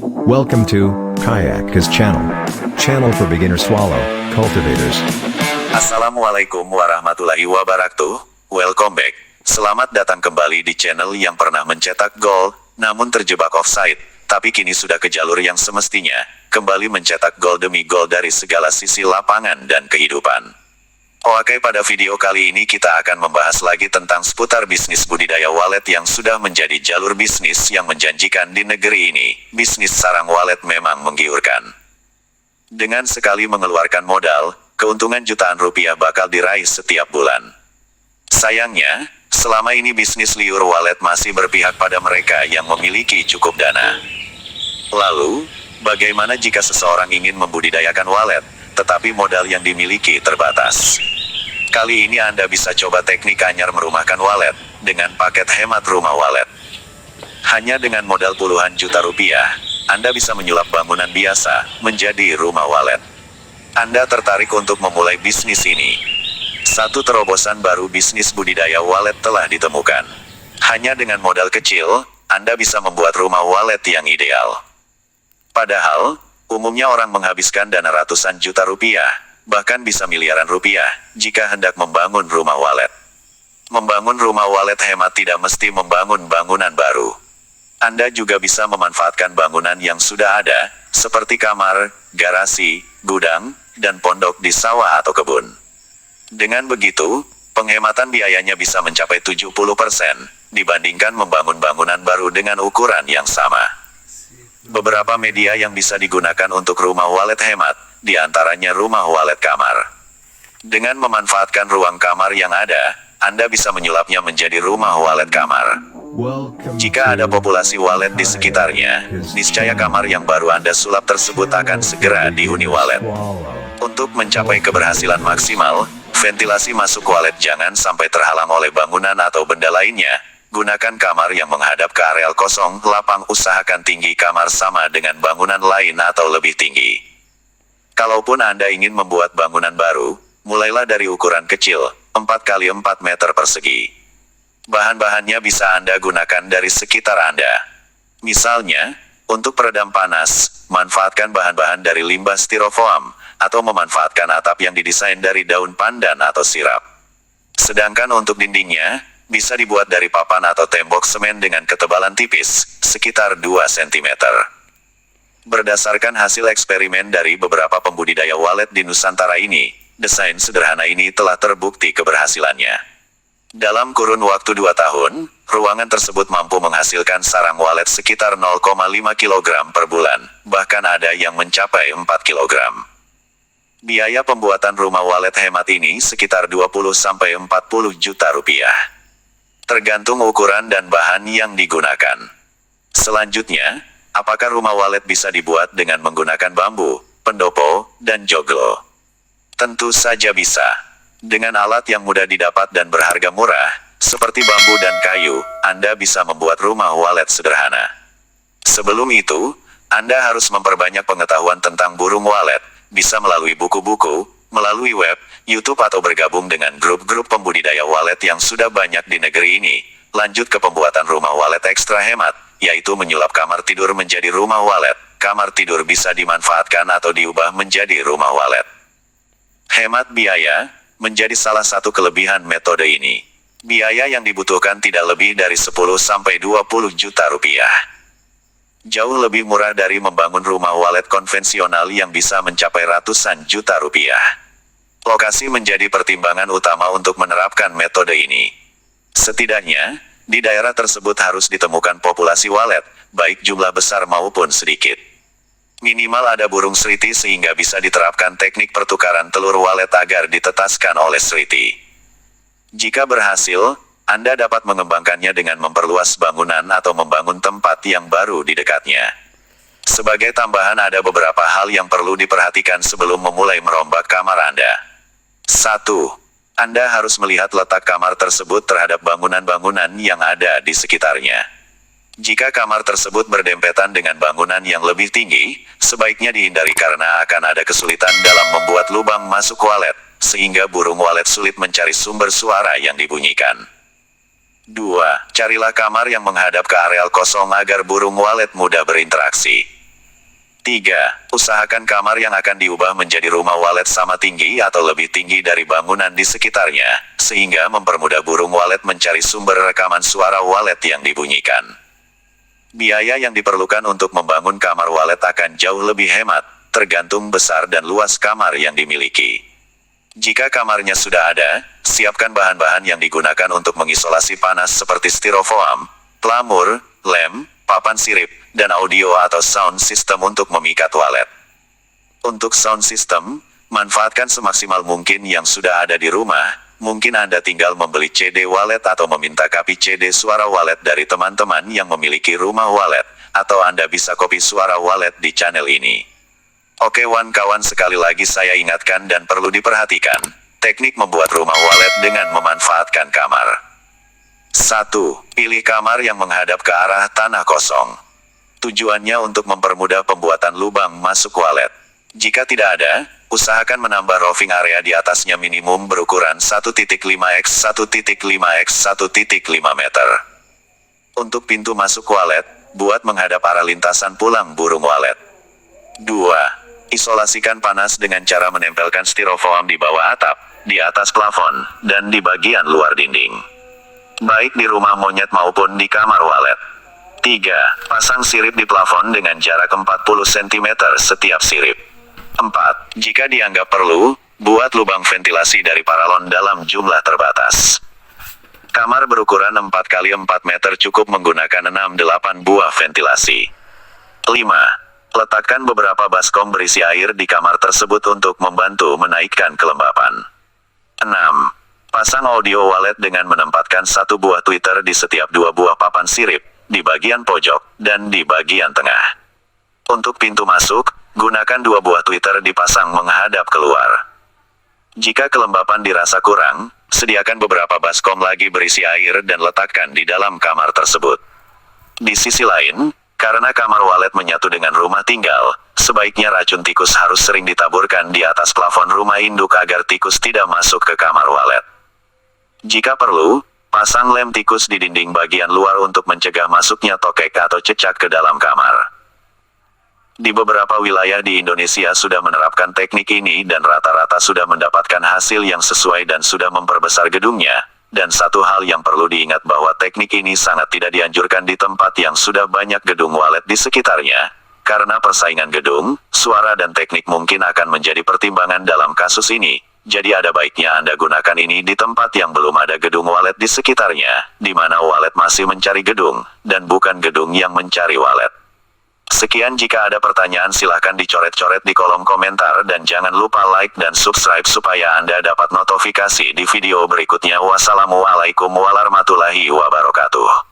Welcome to Kayak's channel. Channel for beginner swallow cultivators. Assalamualaikum warahmatullahi wabarakatuh. Welcome back. Selamat datang kembali di channel yang pernah mencetak gol, namun terjebak offside, tapi kini sudah ke jalur yang semestinya, kembali mencetak gol demi gol dari segala sisi lapangan dan kehidupan. Oke, pada video kali ini kita akan membahas lagi tentang seputar bisnis budidaya walet yang sudah menjadi jalur bisnis yang menjanjikan di negeri ini. Bisnis sarang walet memang menggiurkan. Dengan sekali mengeluarkan modal, keuntungan jutaan rupiah bakal diraih setiap bulan. Sayangnya, selama ini bisnis liur walet masih berpihak pada mereka yang memiliki cukup dana. Lalu, bagaimana jika seseorang ingin membudidayakan walet, tetapi modal yang dimiliki terbatas? Kali ini Anda bisa coba teknik anyar merumahkan walet, dengan paket hemat rumah walet. Hanya dengan modal puluhan juta rupiah, Anda bisa menyulap bangunan biasa, menjadi rumah walet. Anda tertarik untuk memulai bisnis ini? Satu terobosan baru bisnis budidaya walet telah ditemukan. Hanya dengan modal kecil, Anda bisa membuat rumah walet yang ideal. Padahal, umumnya orang menghabiskan dana ratusan juta rupiah, bahkan bisa miliaran rupiah, jika hendak membangun rumah walet. Membangun rumah walet hemat tidak mesti membangun bangunan baru. Anda juga bisa memanfaatkan bangunan yang sudah ada, seperti kamar, garasi, gudang, dan pondok di sawah atau kebun. Dengan begitu, penghematan biayanya bisa mencapai 70% dibandingkan membangun bangunan baru dengan ukuran yang sama. Beberapa media yang bisa digunakan untuk rumah walet hemat, di antaranya rumah walet kamar. Dengan memanfaatkan ruang kamar yang ada, Anda bisa menyulapnya menjadi rumah walet kamar. Jika ada populasi walet di sekitarnya, niscaya kamar yang baru Anda sulap tersebut akan segera dihuni walet. Untuk mencapai keberhasilan maksimal, ventilasi masuk walet jangan sampai terhalang oleh bangunan atau benda lainnya. Gunakan kamar yang menghadap ke areal kosong, lapang. Usahakan tinggi kamar sama dengan bangunan lain atau lebih tinggi. Kalaupun Anda ingin membuat bangunan baru, mulailah dari ukuran kecil, 4x4 meter persegi. Bahan-bahannya bisa Anda gunakan dari sekitar Anda. Misalnya, untuk peredam panas, manfaatkan bahan-bahan dari limbah styrofoam, atau memanfaatkan atap yang didesain dari daun pandan atau sirap. Sedangkan untuk dindingnya, bisa dibuat dari papan atau tembok semen dengan ketebalan tipis, sekitar 2 cm. Berdasarkan hasil eksperimen dari beberapa pembudidaya walet di Nusantara ini, desain sederhana ini telah terbukti keberhasilannya. Dalam kurun waktu 2 tahun, ruangan tersebut mampu menghasilkan sarang walet sekitar 0,5 kg per bulan, bahkan ada yang mencapai 4 kg. Biaya pembuatan rumah walet hemat ini sekitar 20-40 juta rupiah. Tergantung ukuran dan bahan yang digunakan. Selanjutnya, apakah rumah walet bisa dibuat dengan menggunakan bambu, pendopo, dan joglo? Tentu saja bisa. Dengan alat yang mudah didapat dan berharga murah, seperti bambu dan kayu, Anda bisa membuat rumah walet sederhana. Sebelum itu, Anda harus memperbanyak pengetahuan tentang burung walet, bisa melalui buku-buku, melalui web, YouTube atau bergabung dengan grup-grup pembudidaya walet yang sudah banyak di negeri ini. Lanjut ke pembuatan rumah walet ekstra hemat, yaitu menyulap kamar tidur menjadi rumah walet. Kamar tidur bisa dimanfaatkan atau diubah menjadi rumah walet. Hemat biaya menjadi salah satu kelebihan metode ini. Biaya yang dibutuhkan tidak lebih dari 10-20 juta rupiah. Jauh lebih murah dari membangun rumah walet konvensional yang bisa mencapai ratusan juta rupiah. Lokasi menjadi pertimbangan utama untuk menerapkan metode ini. Setidaknya, di daerah tersebut harus ditemukan populasi walet, baik jumlah besar maupun sedikit. Minimal ada burung seriti sehingga bisa diterapkan teknik pertukaran telur walet agar ditetaskan oleh seriti. Jika berhasil, Anda dapat mengembangkannya dengan memperluas bangunan atau membangun tempat yang baru di dekatnya. Sebagai tambahan ada beberapa hal yang perlu diperhatikan sebelum memulai merombak kamar Anda. 1. Anda harus melihat letak kamar tersebut terhadap bangunan-bangunan yang ada di sekitarnya. Jika kamar tersebut berdempetan dengan bangunan yang lebih tinggi, sebaiknya dihindari karena akan ada kesulitan dalam membuat lubang masuk walet, sehingga burung walet sulit mencari sumber suara yang dibunyikan. 2. Carilah kamar yang menghadap ke areal kosong agar burung walet mudah berinteraksi. 3. Usahakan kamar yang akan diubah menjadi rumah walet sama tinggi atau lebih tinggi dari bangunan di sekitarnya, sehingga mempermudah burung walet mencari sumber rekaman suara walet yang dibunyikan. Biaya yang diperlukan untuk membangun kamar walet akan jauh lebih hemat, tergantung besar dan luas kamar yang dimiliki. Jika kamarnya sudah ada, siapkan bahan-bahan yang digunakan untuk mengisolasi panas seperti styrofoam, pelamur, lem, papan sirip, dan audio atau sound system untuk memikat walet. Untuk sound system, manfaatkan semaksimal mungkin yang sudah ada di rumah. Mungkin Anda tinggal membeli CD walet atau meminta kopi CD suara walet dari teman-teman yang memiliki rumah walet, atau Anda bisa copy suara walet di channel ini. Oke kawan, sekali lagi saya ingatkan dan perlu diperhatikan, teknik membuat rumah walet dengan memanfaatkan kamar. 1. Pilih kamar yang menghadap ke arah tanah kosong. Tujuannya untuk mempermudah pembuatan lubang masuk walet. Jika tidak ada, usahakan menambah roofing area di atasnya minimum berukuran 1.5x 1.5x 1.5 meter. Untuk pintu masuk walet, buat menghadap arah lintasan pulang burung walet. 2. Isolasikan panas dengan cara menempelkan styrofoam di bawah atap, di atas plafon, dan di bagian luar dinding. Baik di rumah monyet maupun di kamar walet. 3. Pasang sirip di plafon dengan jarak 40 cm setiap sirip. 4. Jika dianggap perlu, buat lubang ventilasi dari paralon dalam jumlah terbatas. Kamar berukuran 4x4 meter cukup menggunakan 6-8 buah ventilasi. 5. Letakkan beberapa baskom berisi air di kamar tersebut untuk membantu menaikkan kelembapan. 6. Pasang audio walet dengan menempatkan satu buah tweeter di setiap 2 buah papan sirip, di bagian pojok, dan di bagian tengah. Untuk pintu masuk, gunakan 2 buah tweeter dipasang menghadap keluar. Jika kelembapan dirasa kurang, sediakan beberapa baskom lagi berisi air dan letakkan di dalam kamar tersebut. Di sisi lain, karena kamar walet menyatu dengan rumah tinggal, sebaiknya racun tikus harus sering ditaburkan di atas plafon rumah induk agar tikus tidak masuk ke kamar walet. Jika perlu, pasang lem tikus di dinding bagian luar untuk mencegah masuknya tokek atau cecak ke dalam kamar. Di beberapa wilayah di Indonesia sudah menerapkan teknik ini dan rata-rata sudah mendapatkan hasil yang sesuai dan sudah memperbesar gedungnya. Dan satu hal yang perlu diingat bahwa teknik ini sangat tidak dianjurkan di tempat yang sudah banyak gedung walet di sekitarnya, karena persaingan gedung, suara dan teknik mungkin akan menjadi pertimbangan dalam kasus ini. Jadi ada baiknya Anda gunakan ini di tempat yang belum ada gedung walet di sekitarnya, di mana walet masih mencari gedung, dan bukan gedung yang mencari walet. Sekian, jika ada pertanyaan silahkan dicoret-coret di kolom komentar dan jangan lupa like dan subscribe supaya Anda dapat notifikasi di video berikutnya. Wassalamualaikum warahmatullahi wabarakatuh.